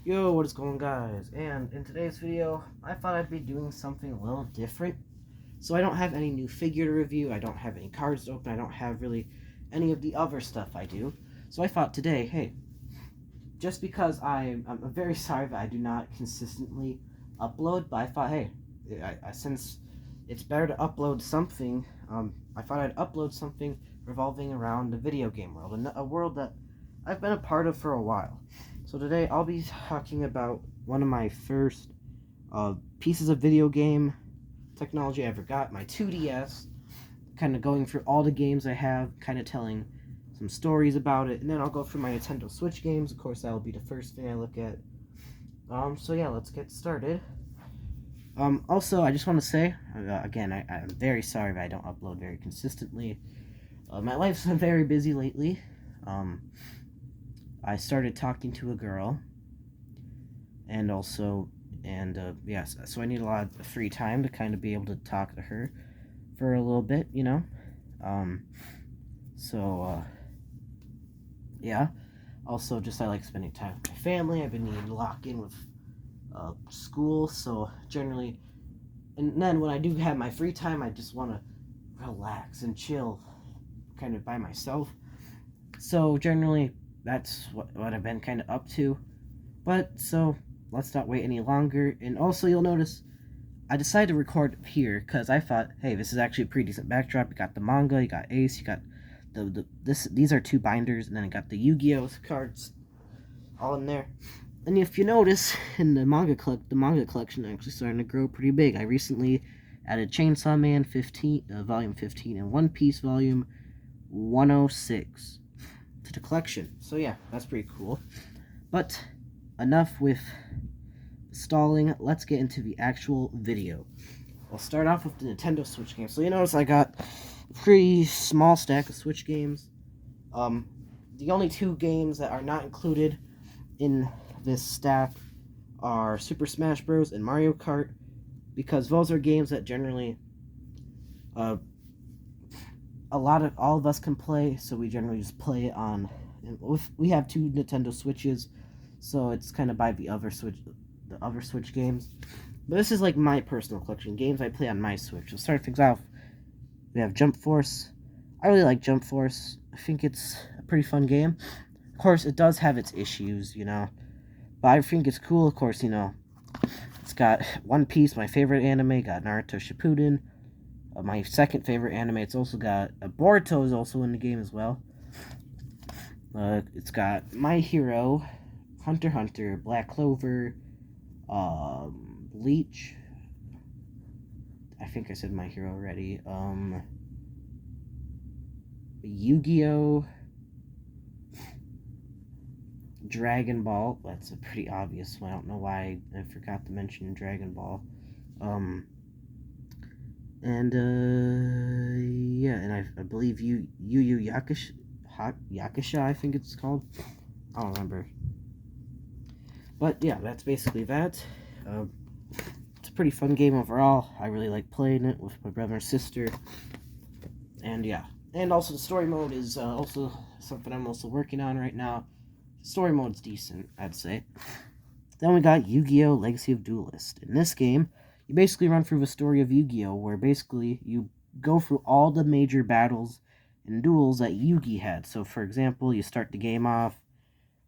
Yo, what is going on, guys? And in today's video, I thought I'd be doing something a little different. So I don't have any new figure to review, I don't have any cards to open, I don't have really any of the other stuff I do. So I thought today, hey, just because I'm very sorry that I do not consistently upload, but I thought, hey, since it's better to upload something, I thought I'd upload something revolving around the video game world, a world that I've been a part of for a while. So today I'll be talking about one of my first pieces of video game technology I ever got, my 2DS, kind of going through all the games I have, kind of telling some stories about it, and then I'll go through my Nintendo Switch games. Of course, that'll be the first thing I look at. So yeah, let's get started. Also, I just want to say, again, I'm very sorry that I don't upload very consistently. My life's been very busy lately. I started talking to a girl, and yes, so I need a lot of free time to kind of be able to talk to her for a little bit, you know. Um, yeah. Also, just I like spending time with my family. I've been needing to lock in with school, so generally, and then when I do have my free time, I just want to relax and chill, kind of by myself. So generally, that's what I've been kind of up to. But so let's not wait any longer. And also, you'll notice I decided to record here because I thought, hey, this is actually a pretty decent backdrop. You got the manga, you got Ace, you got these are two binders, and then I got the Yu-Gi-Oh cards all in there. And if you notice, in the manga collection actually starting to grow pretty big. I recently added Chainsaw Man 15, volume 15, and One Piece volume 106 to the collection. So yeah, that's pretty cool. But enough with stalling. Let's get into the actual video. I'll start off with the Nintendo Switch games. So you notice I got a pretty small stack of Switch games. The only two games that are not included in this stack are Super Smash Bros. And Mario Kart, because those are games that generally all of us can play, so we generally just play it on. We have two Nintendo Switches, so it's kind of by the other Switch games. But this is like my personal collection, games I play on my Switch. So start things off, we have Jump Force. I really like Jump Force. I think it's a pretty fun game. Of course, it does have its issues, you know, but I think it's cool. Of course, you know, it's got One Piece, my favorite anime, got Naruto Shippuden, my second favorite anime. It's also got Boruto is also in the game as well. It's got My Hero, Hunter x Hunter, Black Clover, Bleach. I think I said My Hero already. Yu-Gi-Oh, Dragon Ball. That's a pretty obvious one. I don't know why I forgot to mention Dragon Ball. And yeah, and I believe Yu Yu Yakusha, I think it's called. I don't remember. But yeah, that's basically that. It's a pretty fun game overall. I really like playing it with my brother and sister. And yeah, and also the story mode is also something I'm also working on right now. Story mode's decent, I'd say. Then we got Yu-Gi-Oh! Legacy of Duelist. In this game, you basically run through the story of Yu-Gi-Oh! Where basically you go through all the major battles and duels that Yugi had. So, for example, you start the game off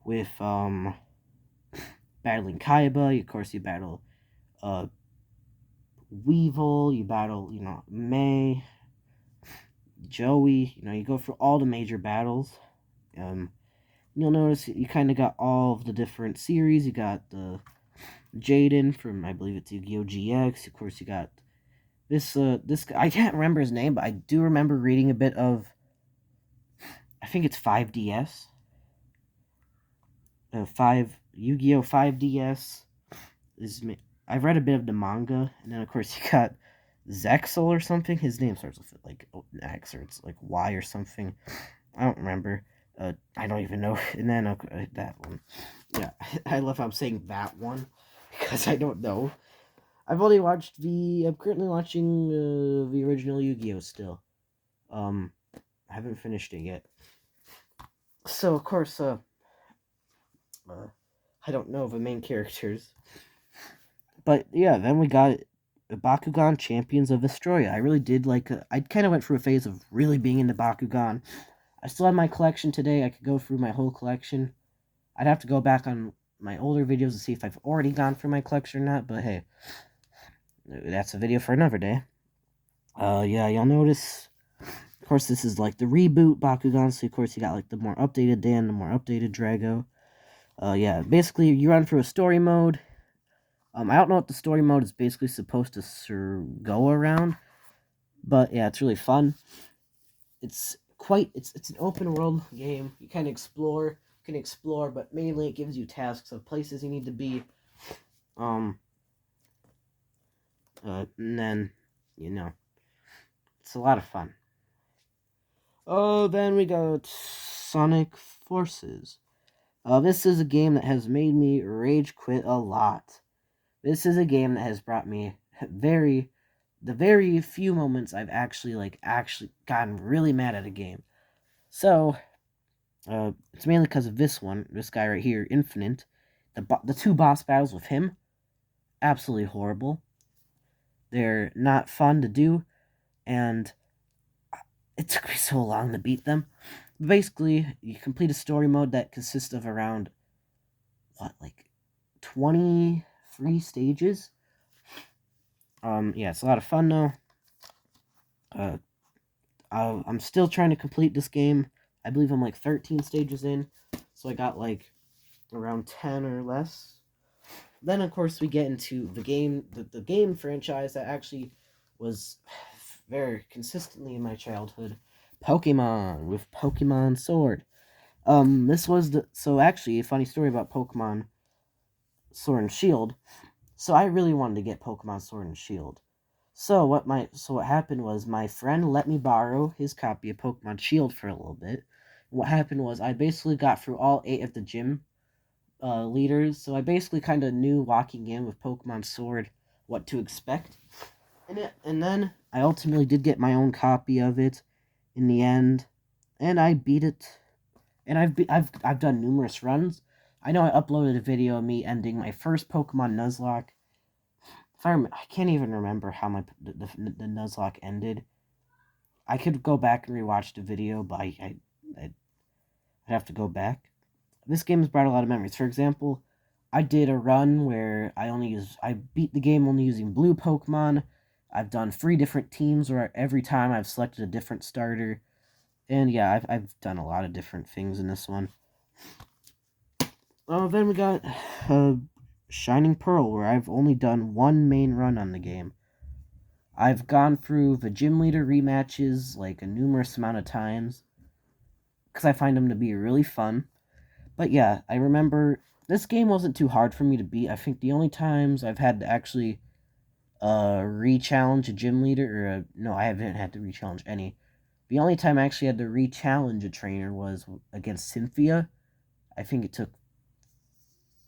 with battling Kaiba. Of course, you battle Weevil. You battle, you know, May, Joey. You know, you go through all the major battles. You'll notice you kind of got all of the different series. You got the Jaden from, I believe it's Yu-Gi-Oh! GX. Of course, you got this guy. I can't remember his name, but I do remember reading a bit of, I think it's 5DS. Yu-Gi-Oh! 5DS. I've read a bit of the manga, and then of course you got Zexal or something. His name starts with like X or it's like Y or something. I don't remember. I don't even know. And then that one. Yeah, I love how I'm saying that one because I don't know. I'm currently watching the original Yu-Gi-Oh! Still. I haven't finished it yet. So of course, I don't know the main characters. But yeah, then we got Bakugan Champions of Vestroia. I really did like. I kind of went through a phase of really being into Bakugan. I still have my collection today. I could go through my whole collection. I'd have to go back on my older videos to see if I've already gone through my collection or not. But hey, that's a video for another day. Yeah, you'll notice. Of course, this is like the reboot Bakugan. So of course you got like the more updated Dan, the more updated Drago. Yeah, basically you run through a story mode. I don't know what the story mode is basically supposed to go around, but yeah, it's really fun. It's an open world game. You can explore, but mainly it gives you tasks of places you need to be. And then it's a lot of fun. Oh, then we got Sonic Forces. This is a game that has made me rage quit a lot. This is a game that has brought me the very few moments I've actually gotten really mad at a game. So, it's mainly because of this guy right here, Infinite. The two boss battles with him, absolutely horrible. They're not fun to do, and it took me so long to beat them. Basically, you complete a story mode that consists of around 23 stages. Yeah, it's a lot of fun though. I'm still trying to complete this game. I believe I'm 13 stages in, so I got around 10 or less. Then of course we get into the game franchise that actually was very consistently in my childhood, Pokemon, with Pokemon Sword. This was actually a funny story about Pokemon Sword and Shield. So I really wanted to get Pokemon Sword and Shield. So what happened was my friend let me borrow his copy of Pokemon Shield for a little bit. What happened was I basically got through all 8 of the gym leaders, so I basically kind of knew walking in with Pokemon Sword what to expect. And then I ultimately did get my own copy of it in the end, and I beat it. And I've done numerous runs. I know I uploaded a video of me ending my first Pokemon Nuzlocke. I can't even remember how the Nuzlocke ended. I could go back and rewatch the video, but I'd have to go back. This game has brought a lot of memories. For example, I did a run where I beat the game only using blue Pokemon. I've done 3 different teams where every time I've selected a different starter. And yeah, I've done a lot of different things in this one. Oh, then we got Shining Pearl, where I've only done 1 main run on the game. I've gone through the gym leader rematches a numerous amount of times because I find them to be really fun. But yeah, I remember this game wasn't too hard for me to beat. I think the only times I've had to actually re-challenge a gym leader, no, I haven't had to re-challenge any. The only time I actually had to re-challenge a trainer was against Cynthia. I think it took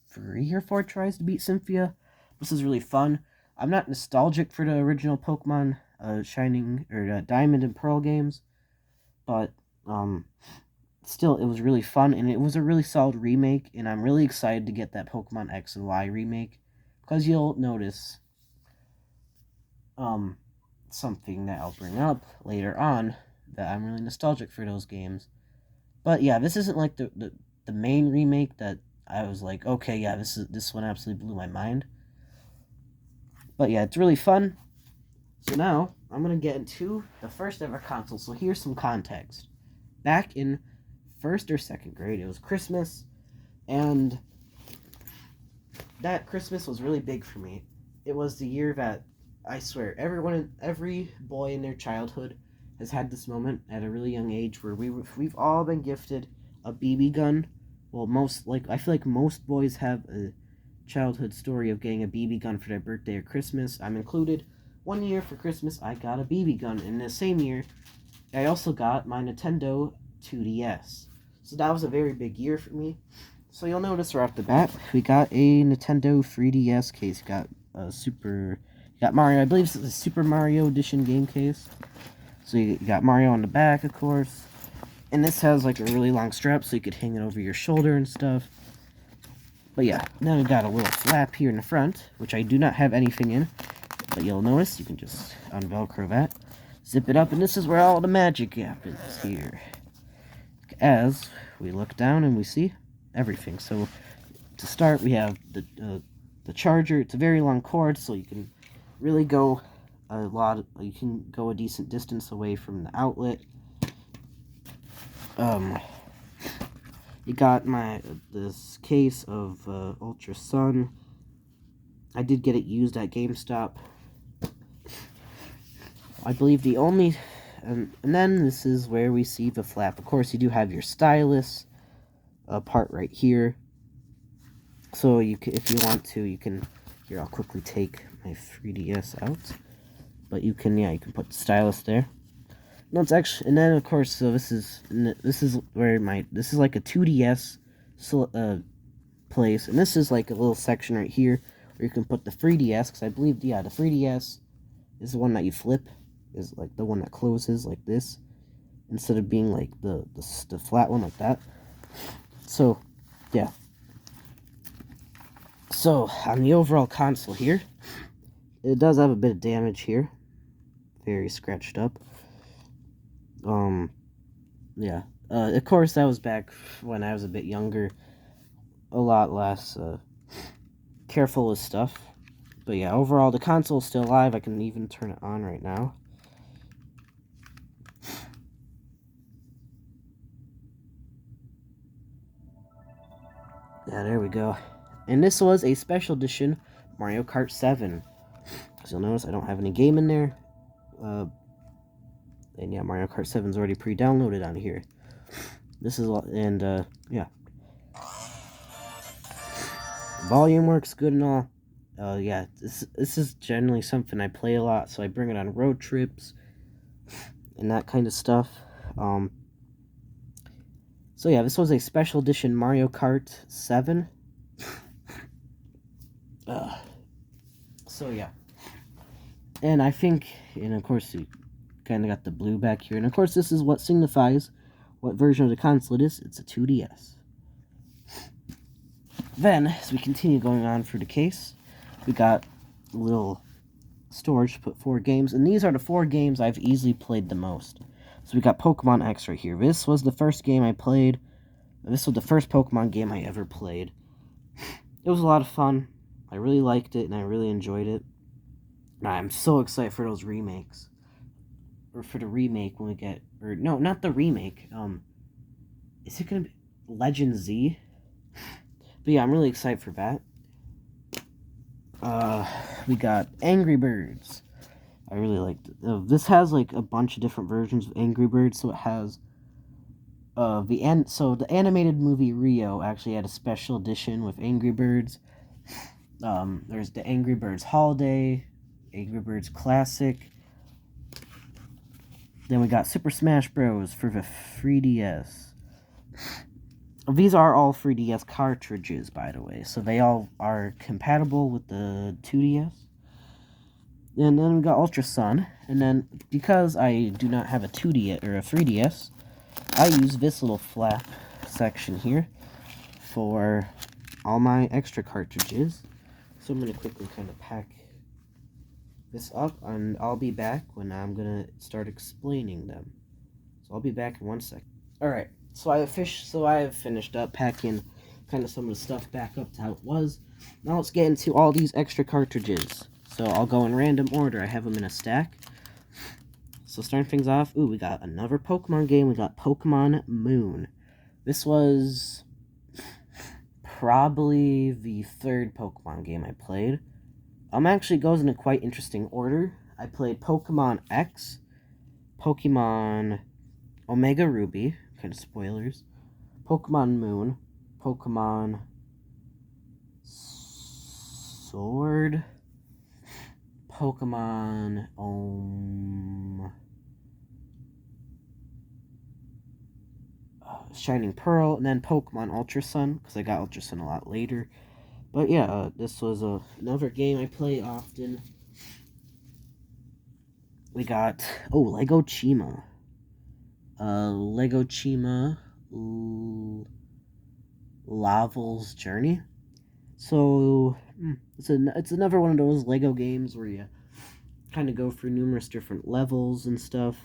3 or 4 tries to beat Cynthia. This is really fun. I'm not nostalgic for the original Pokemon Shining or Diamond and Pearl games, but still, it was really fun, and it was a really solid remake, and I'm really excited to get that Pokemon X and Y remake, because you'll notice something that I'll bring up later on, that I'm really nostalgic for those games. But yeah, this isn't like the main remake that I was like, okay, yeah, this one absolutely blew my mind. But yeah, it's really fun. So now I'm gonna get into the first ever console. So here's some context. Back in 1st or 2nd grade, it was Christmas, and that Christmas was really big for me. It was the year that I swear every boy in their childhood has had this moment at a really young age where we've all been gifted a BB gun. Well, I feel like most boys have a childhood story of getting a BB gun for their birthday or Christmas. I'm included. One year for Christmas, I got a BB gun. In the same year, I also got my Nintendo 2DS. So that was a very big year for me. So you'll notice right off the bat, we got a Nintendo 3DS case. We got Mario. I believe it's a Super Mario Edition game case. So you got Mario on the back, of course. And this has a really long strap so you could hang it over your shoulder and stuff. But yeah, now we got a little flap here in the front, which I do not have anything in. But you'll notice you can just unvelcro that, zip it up, and this is where all the magic happens here. As we look down and we see everything. So to start, we have the charger. It's a very long cord, so you can really go you can go a decent distance away from the outlet. You got this case of Ultra Sun. I did get it used at GameStop. I believe the only... and then this is where we see the flap. Of course, you do have your stylus part right here. So you can, if you want to, you can... Here, I'll quickly take my 3DS out. But you can, you can put the stylus there. No, it's actually... And then, of course, so this is where this is like a 2DS place. And this is like a little section right here where you can put the 3DS. Because I believe, the 3DS is the one that you flip. Is like the one that closes like this, instead of being like the flat one like that. So yeah, so on the overall console here, it does have a bit of damage here, very scratched up. Yeah, of course that was back when I was a bit younger, a lot less careful with stuff. But yeah, overall the console is still alive. I can even turn it on right now. Yeah, there we go. And this was a special edition Mario Kart 7. As you'll notice, I don't have any game in there. And yeah, Mario Kart 7 is already pre-downloaded on here. This is, and yeah. Volume works good and all. Yeah, this is generally something I play a lot, so I bring it on road trips and that kind of stuff. So yeah, this was a special edition Mario Kart 7. So yeah. And I think, and of course you kind of got the blue back here. And of course this is what signifies what version of the console it is. It's a 2DS. Then, as we continue going on through the case, we got a little storage to put 4 games. And these are the 4 games I've easily played the most. So we got Pokemon X right here. This was the first game I played. This was the first Pokemon game I ever played. It was a lot of fun. I really liked it, and I really enjoyed it. And I'm so excited for those remakes. Or for the remake when we get... Or, no, not the remake. Is it going to be Legend Z? But yeah, I'm really excited for that. We got Angry Birds. I really liked it. This has like a bunch of different versions of Angry Birds. So it has the animated movie Rio actually had a special edition with Angry Birds. There's the Angry Birds Holiday, Angry Birds Classic. Then we got Super Smash Bros. For the 3DS. These are all 3DS cartridges, by the way, so they all are compatible with the 2DS. And then we got Ultra Sun, and then because I do not have a 2DS or a 3DS, I use this little flap section here for all my extra cartridges. So I'm going to quickly kind of pack this up, and I'll be back when I'm going to start explaining them. So I'll be back in 1 second. Alright, so I have finished up packing kind of some of the stuff back up to how it was. Now let's get into all these extra cartridges. So I'll go in random order. I have them in a stack. So starting things off, we got another Pokemon game. We got Pokemon Moon. This was probably the 3rd Pokemon game I played. Actually goes in a quite interesting order. I played Pokemon X, Pokemon Omega Ruby, kind of spoilers, Pokemon Moon, Pokemon Sword, Pokemon Shining Pearl, and then Pokemon Ultra Sun, because I got Ultra Sun a lot later. But yeah, this was another game I play often. We got, Lego Chima. Lego Chima Laval's Journey. So it's another one of those Lego games where you kind of go through numerous different levels and stuff.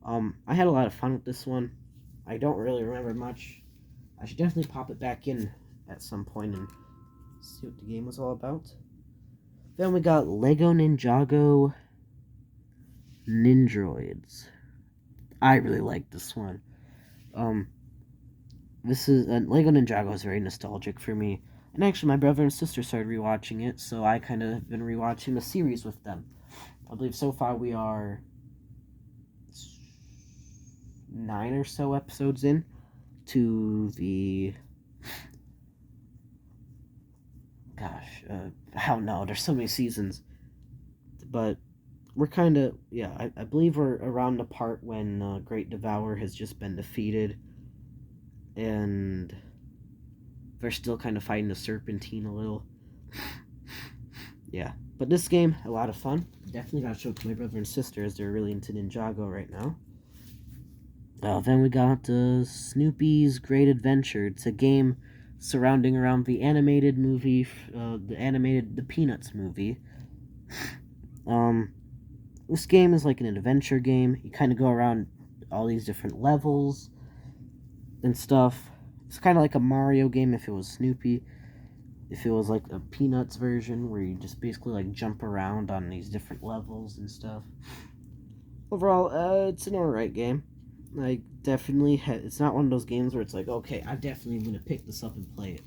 I had a lot of fun with this one. I don't really remember much. I should definitely pop it back in at some point and see what the game was all about. Then we got Lego Ninjago Nindroids. I really like this one. This is Lego Ninjago is very nostalgic for me. And actually, my brother and sister started rewatching it, so I kind of have been rewatching the series with them. I believe so far we are 9 or so episodes in to the. Gosh, I don't know. There's so many seasons, but we're kind of I believe we're around the part when Great Devourer has just been defeated, and they're still kind of fighting the Serpentine a little. Yeah, but this game, a lot of fun. Definitely got to show it to my brother and sister as they're really into Ninjago right now. Then we got Snoopy's Great Adventure. It's a game surrounding around the animated movie, the Peanuts movie. This game is like an adventure game. You kind of go around all these different levels and stuff. It's kind of like a Mario game if it was Snoopy. If it was like a Peanuts version where you just basically like jump around on these different levels and stuff. Overall, it's an alright game. I definitely it's not one of those games where it's like, okay, I definitely am going to pick this up and play it.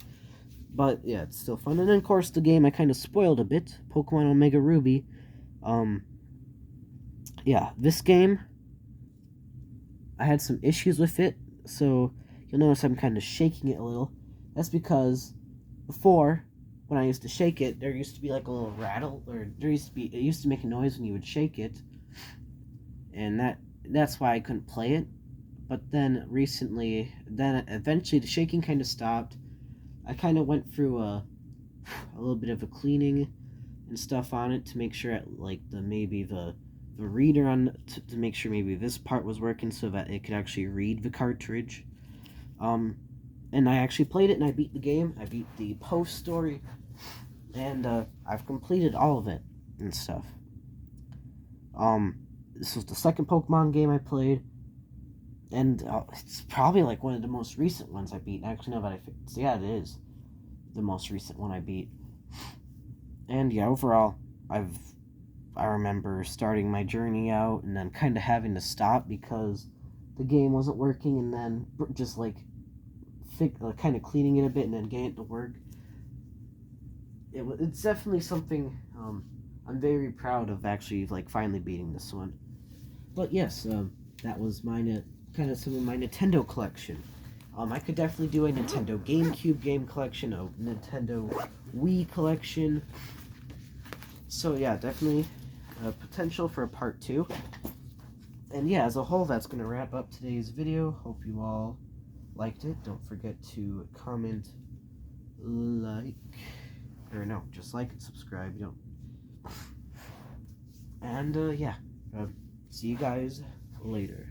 But yeah, it's still fun. And then of course the game I kind of spoiled a bit, Pokemon Omega Ruby. Yeah, this game, I had some issues with it, so you'll notice I'm kind of shaking it a little. That's because before, when I used to shake it, there used to be like a little rattle, or it used to make a noise when you would shake it, and that's why I couldn't play it. But then eventually the shaking kind of stopped. I kind of went through a little bit of a cleaning and stuff on it to make sure the reader to make sure maybe this part was working so that it could actually read the cartridge. And I actually played it and I beat the game. I beat the post story, and I've completed all of it and stuff. This was the second Pokemon game I played, and it's probably like one of the most recent ones I beat. Actually, no, but it is the most recent one I beat. And yeah, overall, I remember starting my journey out and then kind of having to stop because the game wasn't working, and then just like kind of cleaning it a bit and then getting it to work. It's definitely something I'm very proud of, actually, like finally beating this one. But yes, that was kind of some of my Nintendo collection. I could definitely do a Nintendo GameCube game collection, a Nintendo Wii collection. So yeah, definitely potential for a part 2. And yeah, as a whole, that's going to wrap up today's video. Hope you all liked it. Don't forget to comment, just like and subscribe. And yeah, see you guys later.